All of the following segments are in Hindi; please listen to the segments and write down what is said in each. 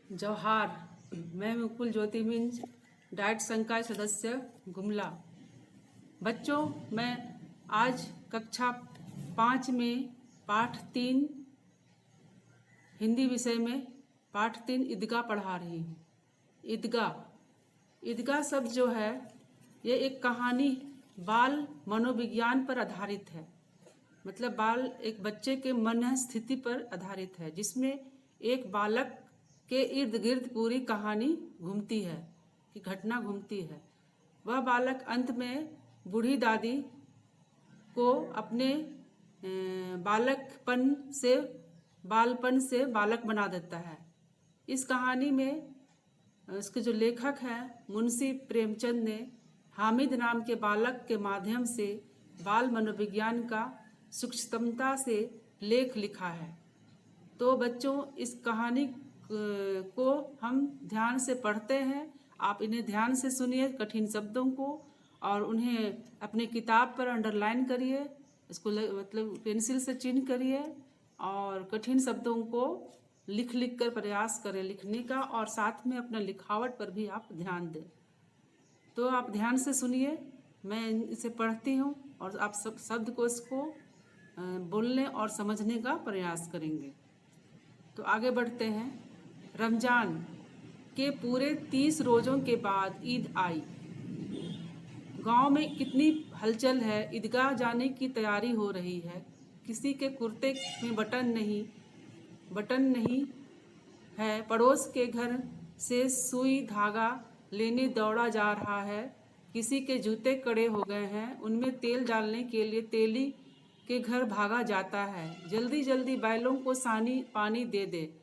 जौहार। मैं मुकुल ज्योति मिंज, डाइट संकाय सदस्य गुमला। बच्चों, मैं आज कक्षा 5 में पाठ 3 हिंदी विषय में पाठ 3 ईदगाह पढ़ा रही हूँ। ईदगाह शब्द जो है, ये एक कहानी बाल मनोविज्ञान पर आधारित है। मतलब एक बच्चे के मन स्थिति पर आधारित है, जिसमें एक बालक के इर्द गिर्द पूरी कहानी घूमती है, कि घटना घूमती है। वह बालक अंत में बूढ़ी दादी को अपने बालपन से बालक बना देता है। इस कहानी में उसके जो लेखक हैं मुंशी प्रेमचंद ने हामिद नाम के बालक के माध्यम से बाल मनोविज्ञान का सूक्ष्मता से लेख लिखा है। तो बच्चों, इस कहानी को हम ध्यान से पढ़ते हैं। आप इन्हें ध्यान से सुनिए, कठिन शब्दों को, और उन्हें अपने किताब पर अंडरलाइन करिए, इसको मतलब पेंसिल से चिन्ह करिए, और कठिन शब्दों को लिख कर प्रयास करें लिखने का, और साथ में अपना लिखावट पर भी आप ध्यान दें। तो आप ध्यान से सुनिए, मैं इसे पढ़ती हूँ और आप सब शब्द को इसको बोलने और समझने का प्रयास करेंगे। तो आगे बढ़ते हैं। रमजान के पूरे 30 रोज़ों के बाद ईद आई। गांव में कितनी हलचल है। ईदगाह जाने की तैयारी हो रही है। किसी के कुर्ते में बटन नहीं है। पड़ोस के घर से सुई धागा लेने दौड़ा जा रहा है। किसी के जूते कड़े हो गए हैं। उनमें तेल डालने के लिए तेली के घर भागा जाता है। जल्दी जल्दी बैलों को पानी दे दे।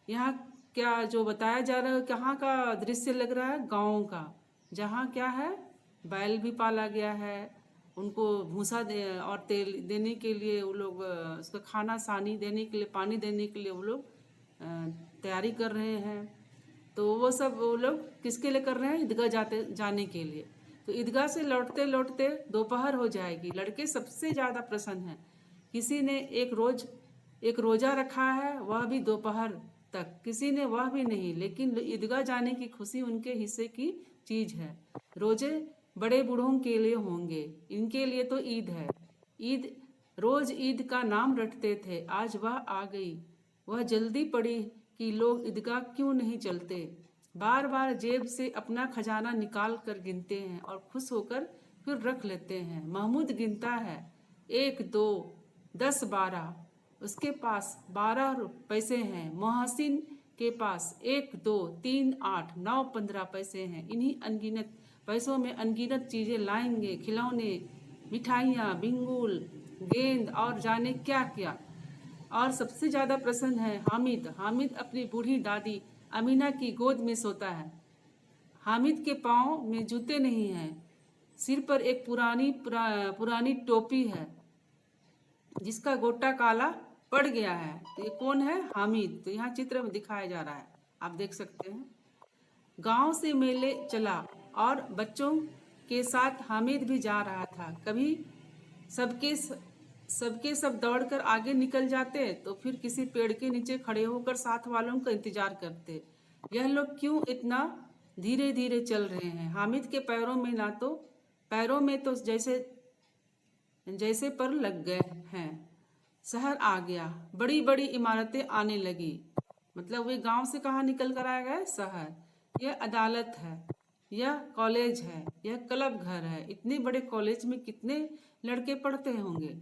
यहाँ क्या जो बताया जा रहा है, कहाँ का दृश्य लग रहा है? गाँव का, जहाँ क्या है, बैल भी पाला गया है। उनको भूसा और तेल देने के लिए वो लोग उसका खाना सानी देने के लिए, पानी देने के लिए वो लोग तैयारी कर रहे हैं। तो वो लोग किसके लिए कर रहे हैं? ईदगाह जाने के लिए। तो ईदगाह से लौटते लौटते दोपहर हो जाएगी। लड़के सबसे ज़्यादा प्रसन्न हैं। किसी ने एक रोज़ा रखा है, वह भी दोपहर तक। किसी ने वह भी नहीं, लेकिन ईदगाह जाने की खुशी उनके हिस्से की चीज़ है। रोजे बड़े बूढ़ों के लिए होंगे, इनके लिए तो ईद है। रोज़ ईद का नाम रटते थे, आज वह आ गई। वह जल्दी पड़ी कि लोग ईदगाह क्यों नहीं चलते। बार बार जेब से अपना खजाना निकाल कर गिनते हैं और खुश होकर फिर रख लेते हैं। महमूद गिनता है, 1 2 10 12। उसके पास 12 पैसे हैं। मोहसिन के पास 1 2 3 8 9 15 पैसे हैं। इन्हीं अनगिनत पैसों में अनगिनत चीज़ें लाएंगे, खिलौने, मिठाइयाँ, बिंगुल, गेंद और जाने क्या क्या। और सबसे ज़्यादा प्रसन्न है हामिद अपनी बूढ़ी दादी अमीना की गोद में सोता है। हामिद के पाँव में जूते नहीं हैं। सिर पर एक पुरानी टोपी है, जिसका गोटा काला पड़ गया है। तो ये कौन है? हामिद। तो यहाँ चित्र में दिखाया जा रहा है, आप देख सकते हैं। गांव से मेले चला और बच्चों के साथ हामिद भी जा रहा था। कभी सब दौड़कर आगे निकल जाते, तो फिर किसी पेड़ के नीचे खड़े होकर साथ वालों का इंतजार करते। यह लोग क्यों इतना धीरे धीरे चल रहे हैं? हामिद के पैरों में तो जैसे पर लग गए हैं। शहर आ गया, बड़ी बड़ी इमारतें आने लगी। मतलब वे गांव से कहाँ निकल कर आया गया? शहर। यह अदालत है, यह कॉलेज है, यह क्लब घर है। इतने बड़े कॉलेज में कितने लड़के पढ़ते होंगे?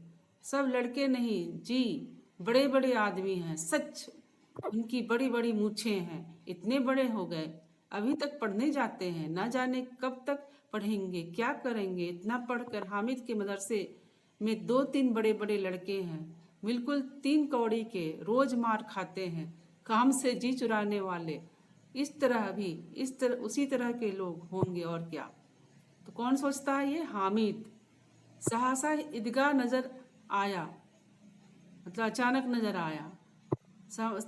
सब लड़के नहीं जी, बड़े बड़े आदमी हैं। सच, उनकी बड़ी बड़ी मूछें हैं। इतने बड़े हो गए, अभी तक पढ़ने जाते हैं। ना जाने कब तक पढ़ेंगे, क्या करेंगे। इतना पढ़कर हामिद के मदरसे में 2-3 बड़े बड़े लड़के हैं, बिल्कुल 3 कौड़ी के, रोज मार खाते हैं, काम से जी चुराने वाले। उसी तरह के लोग होंगे, और क्या। तो कौन सोचता है? ये हामिद। सहसा ईदगाह नजर आया, मतलब अचानक नजर आया।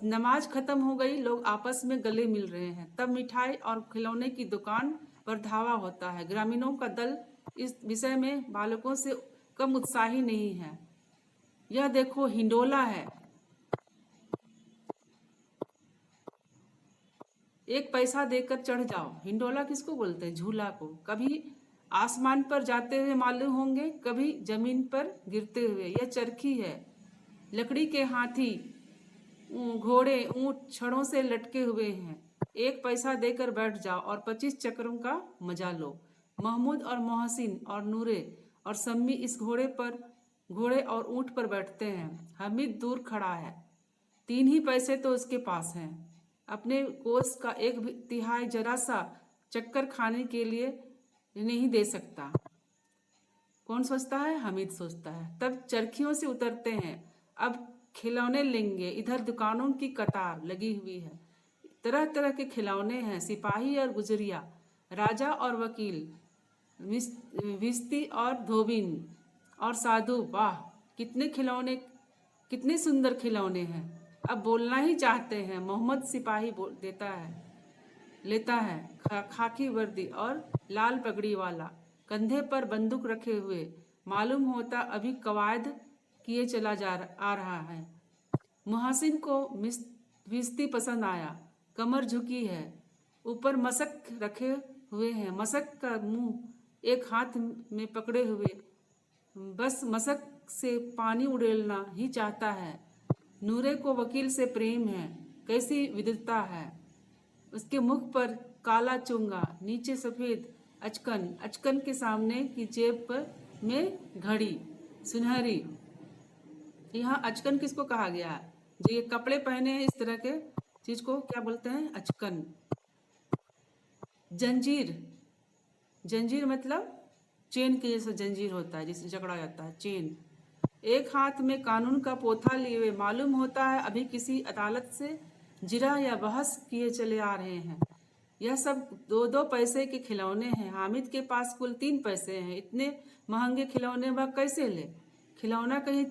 नमाज खत्म हो गई, लोग आपस में गले मिल रहे हैं। तब मिठाई और खिलौने की दुकान पर धावा होता है। ग्रामीणों का दल इस विषय में बालकों से कम उत्साही नहीं है। यह देखो, हिंडोला है। एक पैसा देकर चढ़ जाओ। हिंडोला किसको बोलते हैं? झूला को। कभी आसमान पर जाते हुए मालूम होंगे, कभी जमीन पर गिरते हुए। यह चरखी है। लकड़ी के हाथी, घोड़े, ऊंट छड़ों से लटके हुए हैं। एक पैसा देकर बैठ जाओ और 25 चक्रों का मजा लो। महमूद और मोहसिन और नूरे और सम्मी इस घोड़े और ऊंट पर बैठते हैं। हामिद दूर खड़ा है। 3 ही पैसे तो उसके पास हैं। अपने कोष का 1/3 जरा सा चक्कर खाने के लिए नहीं दे सकता। कौन सोचता है? हामिद सोचता है। तब चरखियों से उतरते हैं। अब खिलौने लेंगे। इधर दुकानों की कतार लगी हुई है। तरह तरह के खिलौने हैं। सिपाही और गुजरिया, राजा और वकील, विस्ती और धोबिन और साधु। वाह, कितने खिलौने, कितने सुंदर खिलौने हैं। अब बोलना ही चाहते हैं। मोहम्मद सिपाही लेता है, खाकी वर्दी और लाल पगड़ी वाला, कंधे पर बंदूक रखे हुए। मालूम होता अभी कवायद किए आ रहा है। मुहासिन को विस्ती पसंद आया। कमर झुकी है, ऊपर मशक रखे हुए हैं। मशक का मुंह एक हाथ में पकड़े हुए बस मशक से पानी उड़ेलना ही चाहता है। नूरे को वकील से प्रेम है। कैसी विद्वता है उसके मुख पर। काला चुंगा, नीचे सफ़ेद अचकन, अचकन के सामने की जेब में घड़ी सुनहरी। यहाँ अचकन किसको कहा गया है? जो ये कपड़े पहने हैं इस तरह के चीज को क्या बोलते हैं? अचकन। जंजीर, जंजीर मतलब चेन के जैसा जंजीर होता है जिससे जकड़ा जाता है, चेन। एक हाथ में कानून का पोथा लिए हुए मालूम होता है अभी किसी अदालत से जिरा या बहस किए चले आ रहे हैं। यह सब 2-2 पैसे के खिलौने हैं। हामिद के पास कुल 3 पैसे हैं। इतने महंगे खिलौने वह कैसे ले? खिलौना कहीं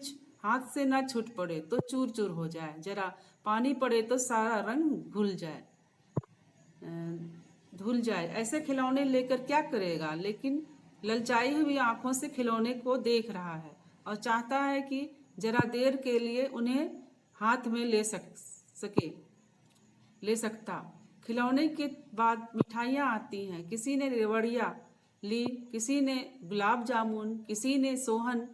हाथ से ना छूट पड़े तो चूर चूर हो जाए, जरा पानी पड़े तो सारा रंग धुल जाए। ऐसे खिलौने लेकर क्या करेगा? लेकिन ललचाई हुई आंखों से खिलौने को देख रहा है और चाहता है कि जरा देर के लिए उन्हें हाथ में ले सकता। खिलौने के बाद मिठाइयाँ आती हैं। किसी ने रेवड़िया ली, किसी ने गुलाब जामुन, किसी ने सोहन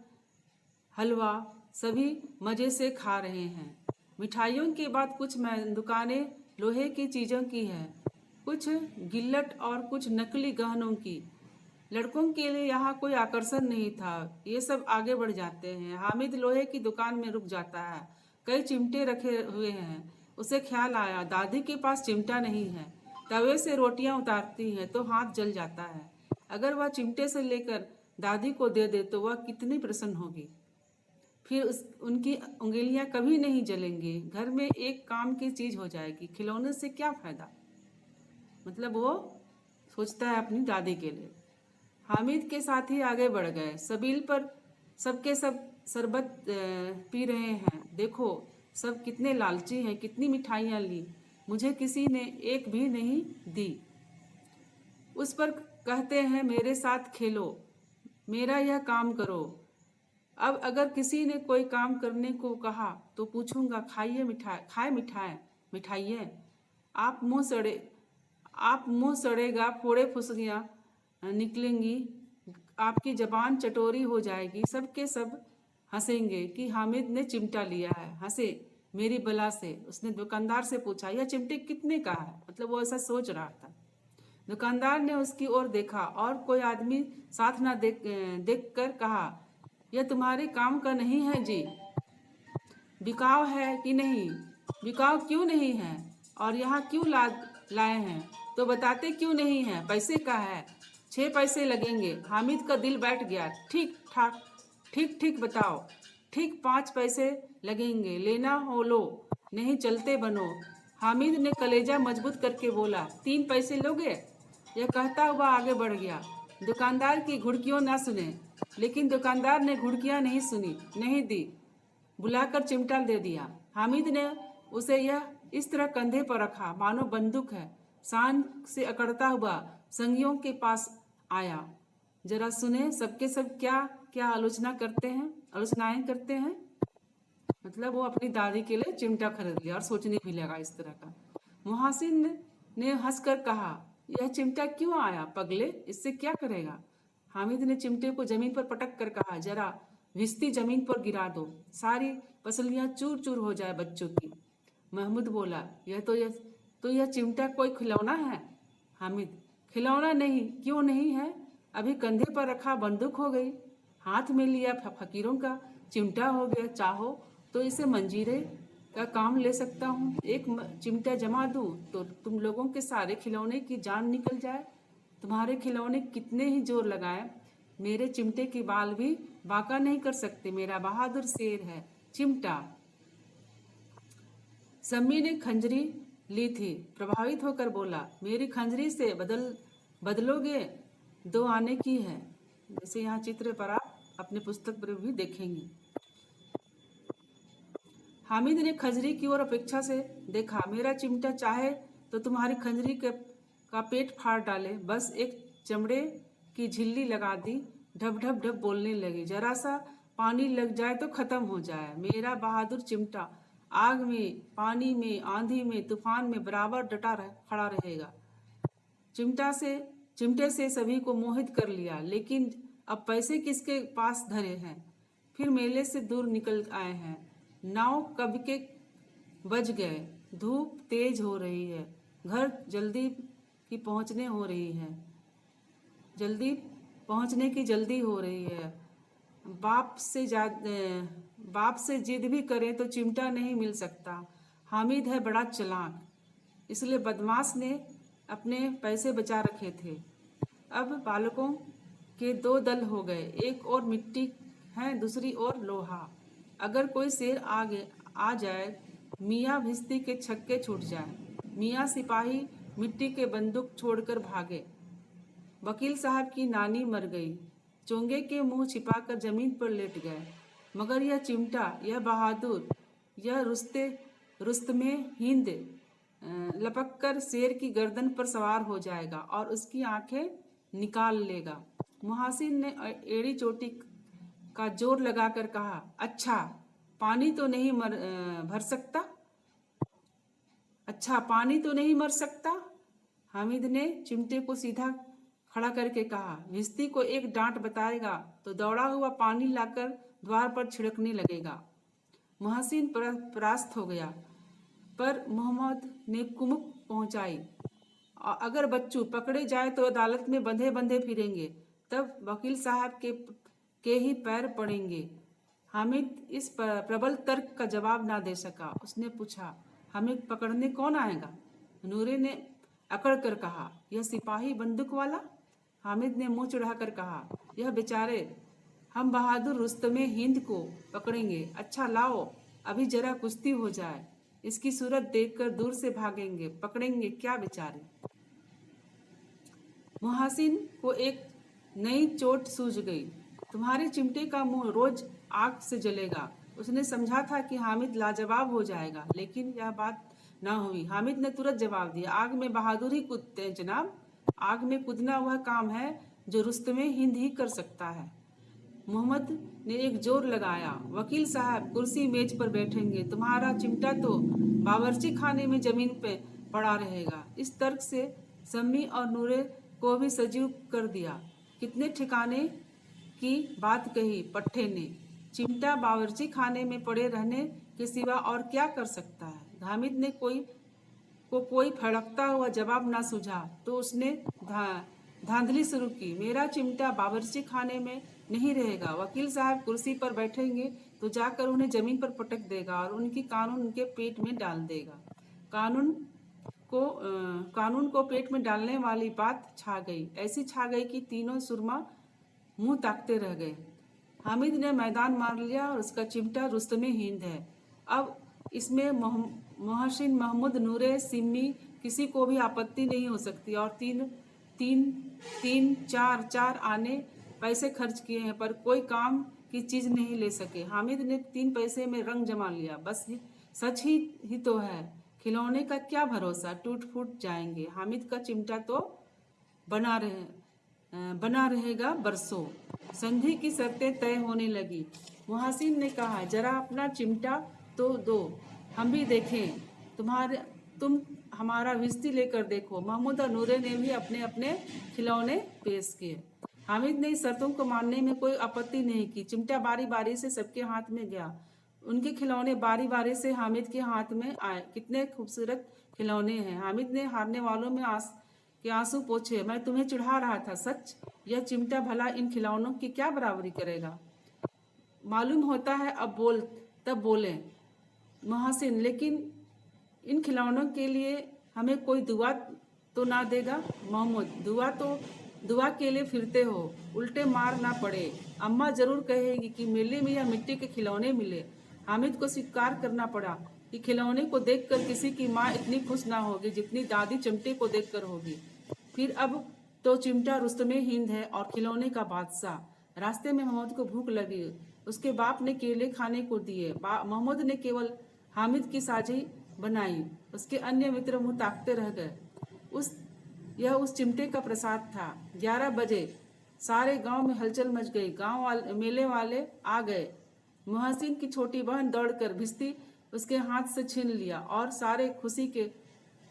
हलवा। सभी मज़े से खा रहे हैं। मिठाइयों के बाद कुछ दुकानें लोहे की चीज़ों की हैं, कुछ गिल्लट और कुछ नकली गहनों की। लड़कों के लिए यहाँ कोई आकर्षण नहीं था। ये सब आगे बढ़ जाते हैं। हामिद लोहे की दुकान में रुक जाता है। कई चिमटे रखे हुए हैं। उसे ख्याल आया दादी के पास चिमटा नहीं है। तवे से रोटियां उतारती है तो हाथ जल जाता है। अगर वह चिमटे से लेकर दादी को दे दे तो वह कितनी प्रसन्न होगी। फिर उनकी उंगलियां कभी नहीं जलेंगी। घर में एक काम की चीज़ हो जाएगी। खिलौने से क्या फ़ायदा? मतलब वो सोचता है अपनी दादी के लिए। हामिद के साथी आगे बढ़ गए। सबील पर सबके सब शरबत पी रहे हैं। देखो सब कितने लालची हैं, कितनी मिठाइयाँ ली, मुझे किसी ने एक भी नहीं दी। उस पर कहते हैं मेरे साथ खेलो, मेरा यह काम करो। अब अगर किसी ने कोई काम करने को कहा तो पूछूंगा खाए मिठाइयाँ। आप मुंह सड़ेगा, फोड़े फुसलियाँ निकलेंगी, आपकी जबान चटोरी हो जाएगी। सबके सब हंसेंगे कि हामिद ने चिमटा लिया है। हंसे मेरी बला से। उसने दुकानदार से पूछा यह चिमटे कितने का है? मतलब वो ऐसा सोच रहा था। दुकानदार ने उसकी ओर देखा और कोई आदमी साथ ना देख कर कहा यह तुम्हारे काम का नहीं है जी। बिकाऊ है कि नहीं? बिकाऊ क्यों नहीं है? और यहाँ क्यों लाए हैं? तो बताते क्यों नहीं है? पैसे का है, 6 पैसे लगेंगे। हामिद का दिल बैठ गया। ठीक बताओ। ठीक 5 पैसे लगेंगे। लेना हो लो, नहीं चलते बनो। हामिद ने कलेजा मजबूत करके बोला 3 पैसे लोगे? यह कहता हुआ आगे बढ़ गया। दुकानदार की घुड़कियों ना सुने। लेकिन दुकानदार ने घुड़कियाँ नहीं सुनी, नहीं दी। बुलाकर चिमटा दे दिया। हामिद ने उसे इस तरह कंधे पर रखा मानो बंदूक है। शान से अकड़ता हुआ संगियों के पास आया। जरा सुने सबके सब क्या आलोचनाएं करते हैं। मतलब वो अपनी दादी के लिए चिमटा खरीद लिया और सोचने भी लगा इस तरह का। मुहासिन ने हंसकर कहा, यह चिमटा क्यों आया पगले, इससे क्या करेगा? हामिद ने चिमटे को जमीन पर पटक कर कहा, जरा भिश्ती जमीन पर गिरा दो, सारी पसलियां चूर चूर हो जाए बच्चों की। महमूद बोला, यह चिमटा कोई खिलौना है? हामिद, खिलौना नहीं, क्यों नहीं है? अभी कंधे पर रखा बंदूक हो गई, हाथ में लिया फकीरों का चिमटा हो गया। चाहो तो इसे मंजीरे का काम ले सकता हूँ। एक चिमटा जमा दूँ तो तुम लोगों के सारे खिलौने की जान निकल जाए। तुम्हारे खिलौने कितने ही जोर लगाए, मेरे चिमटे के बाल भी बांका नहीं कर सकते। मेरा बहादुर शेर है चिमटा। सम्मी ने खंजरी ली थी, प्रभावित होकर बोला, मेरी खंजरी से बदलोगे? 2 आने की है। जैसे यहाँ चित्र पर आप अपने पुस्तक पर भी देखेंगे। हामिद ने खंजरी की ओर अपेक्षा से देखा। मेरा चिमटा चाहे तो तुम्हारी खंजरी का पेट फाड़ डाले। बस एक चमड़े की झिल्ली लगा दी, ढप ढप ढप बोलने लगी। जरा सा पानी लग जाए तो खत्म हो जाए। मेरा बहादुर चिमटा आग में, पानी में, आंधी में, तूफान में बराबर खड़ा रहेगा। चिमटे से सभी को मोहित कर लिया, लेकिन अब पैसे किसके पास धरे हैं? फिर मेले से दूर निकल आए हैं। नाव कब के बज गए, धूप तेज हो रही है, घर जल्दी पहुंचने की जल्दी हो रही है। बाप से जिद भी करें तो चिमटा नहीं मिल सकता। हामिद है बड़ा चालाक, इसलिए बदमाश ने अपने पैसे बचा रखे थे। अब बालकों के 2 दल हो गए, एक और मिट्टी है, दूसरी ओर लोहा। अगर कोई शेर आगे आ जाए, मियाँ भिश्ती के छक्के छूट जाए। मियाँ सिपाही मिट्टी के बंदूक छोड़कर भागे। वकील साहब की नानी मर गई, चोंगे के मुंह छिपाकर जमीन पर लेट गए। मगर यह चिमटा, यह बहादुर, यह रुस्तमे हिंद लपक कर शेर की गर्दन पर सवार हो जाएगा और उसकी आंखें निकाल लेगा। मुहासिन ने एड़ी चोटी का जोर लगाकर कहा, अच्छा पानी तो नहीं मर सकता। हामिद ने चिमटे को सीधा खड़ा करके कहा, भिश्ती को एक डांट बताएगा तो दौड़ा हुआ पानी लाकर द्वार पर छिड़कने लगेगा। मुहासिन परास्त हो गया, पर मोहम्मद ने कुमुक पहुंचाई, अगर बच्चू पकड़े जाए तो अदालत में बंधे बंधे फिरेंगे, तब वकील साहब के ही पैर पड़ेंगे। हामिद इस प्रबल तर्क का जवाब ना दे सका। उसने पूछा, हमें पकड़ने कौन आएगा? नूरे ने अकड़ कर कहा, यह सिपाही बंदूक वाला। हामिद ने मुंह चढ़ाकर कहा, यह बेचारे, हम बहादुर रुस्तमे हिंद को पकड़ेंगे। अच्छा लाओ, अभी जरा कुश्ती हो जाए, इसकी सूरत देखकर दूर से भागेंगे, पकड़ेंगे क्या बेचारे। मुहासिन को एक नई चोट सूझ गई। तुम्हारे चिमटे का मुंह रोज आग से जलेगा। उसने समझा था कि हामिद लाजवाब हो जाएगा, लेकिन यह बात ना हुई। हामिद ने तुरंत जवाब दिया, आग में बहादुर ही कूदते हैं जनाब। आग में कूदना वह काम है जो रुस्तमे हिंद ही कर सकता है। मोहम्मद ने एक जोर लगाया, वकील साहब कुर्सी मेज पर बैठेंगे, तुम्हारा चिमटा तो बावर्ची खाने में जमीन पे पड़ा रहेगा। इस तर्क से सम्मी और नूरे को भी सजीव कर दिया। कितने ठिकाने की बात कही पट्टे ने। चिमटा बावर्ची खाने में पड़े रहने के सिवा और क्या कर सकता है? हामिद ने कोई फड़कता हुआ जवाब ना सूझा तो उसने धांधली शुरू की, मेरा चिमटा बावर्ची खाने में नहीं रहेगा। वकील साहब कुर्सी पर बैठेंगे तो जाकर उन्हें जमीन पर पटक देगा और उनकी कानून उनके पेट में डाल देगा। कानून को पेट में डालने वाली बात छा गई, ऐसी छा गई कि तीनों सुरमा मुंह ताकते रह गए। हामिद ने मैदान मार लिया और उसका चिमटा रुस्तमे हिंद है। अब इसमें मोहसिन, महमूद, नूरे, सिम्मी किसी को भी आपत्ति नहीं हो सकती। और तीन चार आने पैसे खर्च किए हैं, पर कोई काम की चीज़ नहीं ले सके। हामिद ने 3 पैसे में रंग जमा लिया। बस सच ही तो है, खिलौने का क्या भरोसा, टूट फूट जाएंगे। हामिद का चिमटा तो बना रहेगा बरसों। संधि की शर्तें तय होने लगी। मुहासिन ने कहा, जरा अपना चिमटा तो दो, हम भी देखें। हमारा विस्ती लेकर देखो। महमूद और नूरे ने भी अपने अपने खिलौने पेश किए। हामिद ने इस शर्तों को मानने में कोई आपत्ति नहीं की। चिमटा बारी बारी से सबके हाथ में गया। उनके खिलौने बारी बारी से हामिद के हाथ में आए। कितने खूबसूरत खिलौने हैं। हामिद ने हारने वालों में के आंसू पोंछे। मैं तुम्हें चिढ़ा रहा था, सच। यह चिमटा भला इन खिलौनों की क्या बराबरी करेगा। मालूम होता है अब बोल तब बोले मोहसिन, लेकिन इन खिलौनों के लिए हमें कोई दुआ तो ना देगा। महमूद, दुआ के लिए फिरते हो, उल्टे मार ना पड़े। अम्मा जरूर कहेगी कि मेले में यह मिट्टी के खिलौने मिले। हामिद को स्वीकार करना पड़ा कि खिलौने को देखकर किसी की माँ इतनी खुश ना होगी जितनी दादी चिमटे को देखकर होगी। फिर अब तो चिमटा रुस्तमे हिंद है और खिलौने का बादशाह। रास्ते में महमूद को भूख लगी। उसके बाप ने केले खाने को दिए। महमूद ने केवल हामिद की साझी बनाई। उसके अन्य मित्र मुंह ताकते रह गए। उस चिमटे का प्रसाद था। 11 बजे सारे गांव में हलचल मच गई। मेले वाले आ गए। मोहसिन की छोटी बहन दौड़कर भिश्ती उसके हाथ से छीन लिया और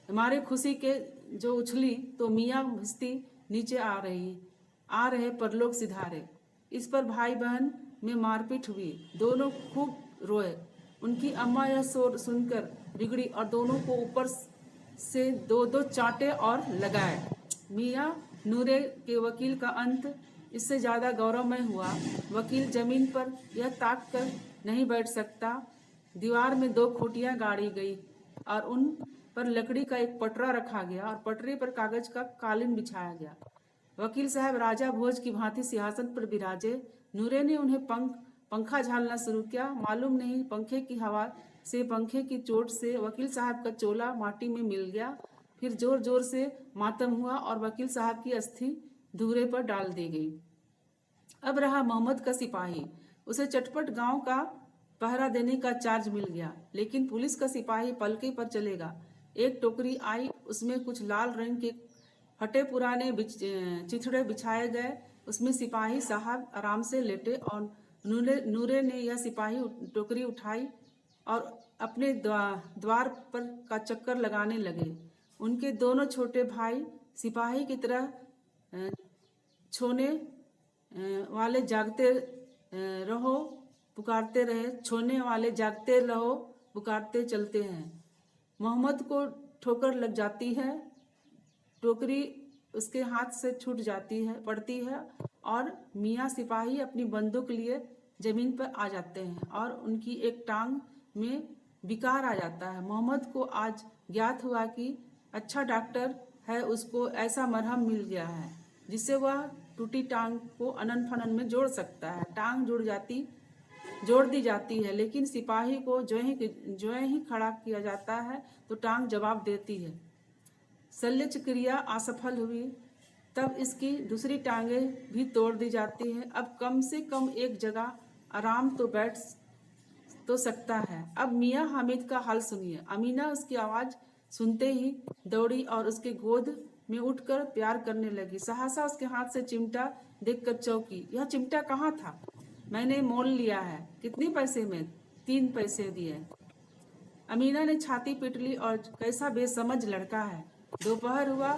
हमारे खुशी के जो उछली तो मियाँ भिश्ती नीचे आ रहे परलोक सिधारे। इस पर भाई बहन में मारपीट हुई। दोनों खूब रोए। उनकी अम्मा यह शोर सुनकर बिगड़ी और दोनों को ऊपर से दो दो चांटे और लगाए। मियाँ नूरे के वकील का अंत इससे ज़्यादा गौरवमय हुआ। वकील जमीन पर यह ताक कर नहीं बैठ सकता। दीवार में 2 खूंटियाँ गाड़ी गई और उन पर लकड़ी का एक पटरा रखा गया और पटरे पर कागज का कालीन बिछाया गया। वकील साहब राजा भोज की भांति सिंहासन पर विराजे। नूरे ने उन्हें पंखा झालना शुरू किया। मालूम नहीं पंखे की हवा से, पंखे की चोट से वकील साहब का चोला माटी में मिल गया। फिर जोर जोर से मातम हुआ और वकील साहब की अस्थि धूरे पर डाल दी गई। अब रहा मोहम्मद का सिपाही। उसे चटपट गांव का पहरा देने का चार्ज मिल गया, लेकिन पुलिस का सिपाही पलके पर चलेगा। एक टोकरी आई, उसमें कुछ लाल रंग के फटे पुराने चिथड़े बिछाए गए। उसमें सिपाही साहब आराम से लेटे और नूरे ने यह सिपाही टोकरी उठाई और अपने द्वार पर का चक्कर लगाने लगे। उनके दोनों छोटे भाई सिपाही की तरह छोने वाले जागते रहो पुकारते रहे, छोने वाले जागते रहो पुकारते चलते हैं। मोहम्मद को ठोकर लग जाती है। टोकरी उसके हाथ से छूट पड़ती है और मियाँ सिपाही अपनी बंदूक लिए जमीन पर आ जाते हैं और उनकी एक टांग में विकार आ जाता है। मोहम्मद को आज ज्ञात हुआ कि अच्छा डॉक्टर है, उसको ऐसा मरहम मिल गया है जिससे वह टूटी टांग को अनन फनन में जोड़ सकता है। टांग जोड़ दी जाती है, लेकिन सिपाही को जो ही खड़ा किया जाता है तो टांग जवाब देती है। शल्य क्रिया असफल हुई तब इसकी दूसरी टांगें भी तोड़ दी जाती हैं। अब कम से कम एक जगह आराम तो बैठ तो सकता है। अब मियाँ हामिद का हाल सुनिए। अमीना उसकी आवाज़ सुनते ही दौड़ी और उसके गोद में उठकर प्यार करने लगी। सहसा उसके हाथ से चिमटा देखकर चौंकी। यह चिमटा कहाँ था? मैंने मोल लिया है। कितने पैसे में? 3 पैसे दिए। अमीना ने छाती पीट ली और कैसा बेसमझ लड़का है। दोपहर हुआ,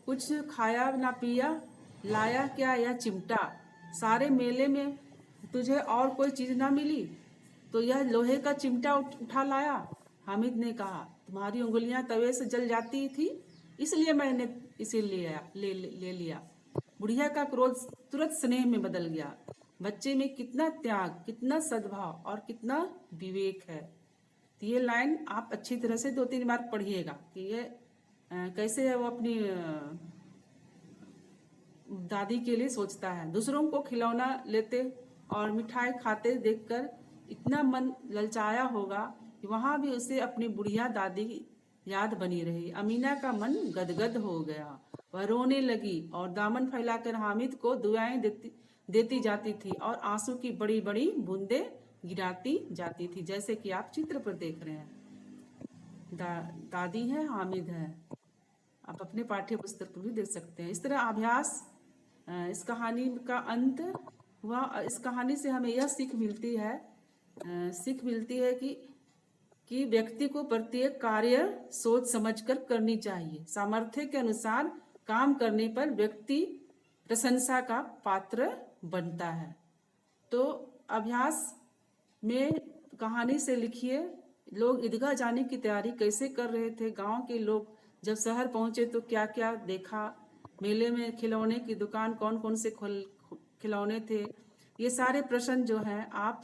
कुछ खाया ना पिया, लाया क्या यह चिमटा? सारे मेले में तुझे और कोई चीज़ ना मिली तो यह लोहे का चिमटा उठा लाया। हामिद ने कहा, तुम्हारी उंगलियां तवे से जल जाती थी इसलिए मैंने इसे ले लिया। बुढ़िया का क्रोध तुरंत स्नेह में बदल गया। बच्चे में कितना त्याग, कितना सद्भाव और कितना विवेक है। तो ये लाइन आप अच्छी तरह से 2-3 बार पढ़िएगा कि ये कैसे है वो अपनी दादी के लिए सोचता है। दूसरों को खिलौना लेते और मिठाई खाते देखकर इतना मन ललचाया होगा कि वहाँ भी उसे अपनी बुढ़िया दादी की याद बनी रही। अमीना का मन गदगद हो गया। वह रोने लगी और दामन फैलाकर हामिद को दुआएं देती जाती थी और आंसू की बड़ी बड़ी बूंदें गिराती जाती थी, जैसे कि आप चित्र पर देख रहे हैं। दादी है, हामिद है। आप अपने पाठ्य पुस्तक पर भी देख सकते हैं। इस तरह अभ्यास इस कहानी का अंत हुआ। इस कहानी से हमें यह सीख मिलती है कि कि व्यक्ति को प्रत्येक कार्य सोच समझकर करनी चाहिए। सामर्थ्य के अनुसार काम करने पर व्यक्ति प्रशंसा का पात्र बनता है। तो अभ्यास में कहानी से लिखिए, लोग ईदगाह जाने की तैयारी कैसे कर रहे थे, गांव के लोग जब शहर पहुंचे तो क्या क्या देखा, मेले में खिलौने की दुकान कौन कौन से खिलौने थे, ये सारे प्रश्न जो हैं आप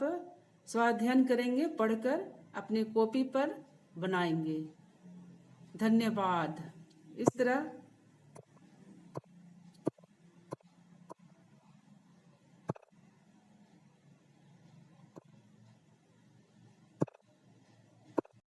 स्वाध्ययन करेंगे, पढ़कर अपने कॉपी पर बनाएंगे। धन्यवाद। इस तरह